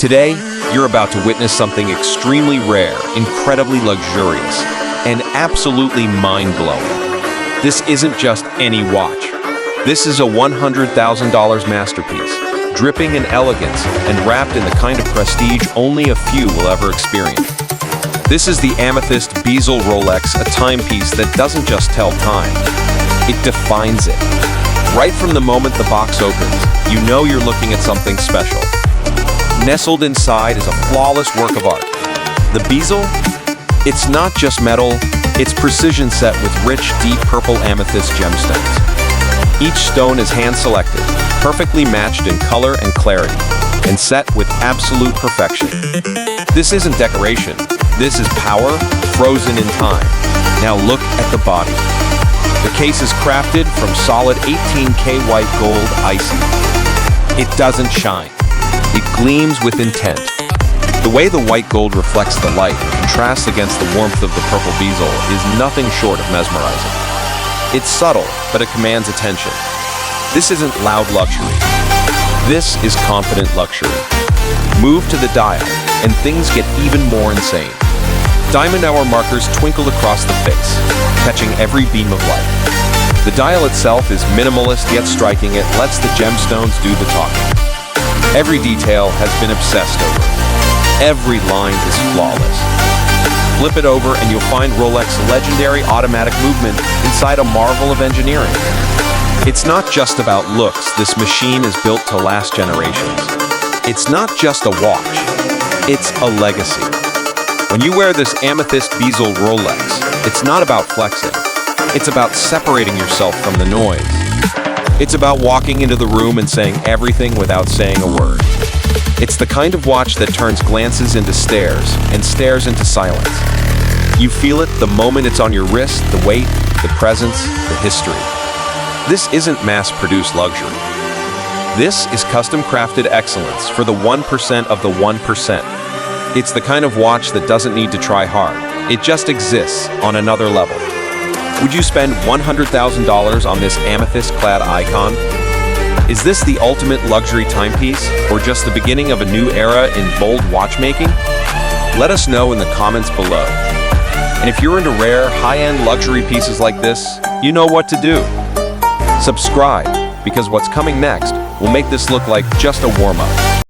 Today, you're about to witness something extremely rare, incredibly luxurious, and absolutely mind-blowing. This isn't just any watch. This is a $100,000 masterpiece, dripping in elegance and wrapped in the kind of prestige only a few will ever experience. This is the Amethyst Bezel Rolex, a timepiece that doesn't just tell time, it defines it. Right from the moment the box opens, you know you're looking at something special. Nestled inside is a flawless work of art. The bezel? It's not just metal, it's precision set with rich, deep purple amethyst gemstones. Each stone is hand-selected, perfectly matched in color and clarity, and set with absolute perfection. This isn't decoration, this is power frozen in time. Now look at the body. The case is crafted from solid 18K white gold icing. It doesn't shine. It gleams with intent. The way the white gold reflects the light and contrasts against the warmth of the purple bezel is nothing short of mesmerizing. It's subtle, but it commands attention. This isn't loud luxury. This is confident luxury. Move to the dial, and things get even more insane. Diamond hour markers twinkle across the face, catching every beam of light. The dial itself is minimalist yet striking. It lets the gemstones do the talking. Every detail has been obsessed over. Every line is flawless. Flip it over and you'll find Rolex's legendary automatic movement inside a marvel of engineering. It's not just about looks. This machine is built to last generations. It's not just a watch. It's a legacy. When you wear this Amethyst Bezel Rolex, it's not about flexing. It's about separating yourself from the noise. It's about walking into the room and saying everything without saying a word. It's the kind of watch that turns glances into stares and stares into silence. You feel it the moment it's on your wrist, the weight, the presence, the history. This isn't mass-produced luxury. This is custom-crafted excellence for the 1% of the 1%. It's the kind of watch that doesn't need to try hard. It just exists on another level. Would you spend $100,000 on this amethyst-clad icon? Is this the ultimate luxury timepiece, or just the beginning of a new era in bold watchmaking? Let us know in the comments below. And if you're into rare, high-end luxury pieces like this, you know what to do. Subscribe, because what's coming next will make this look like just a warm-up.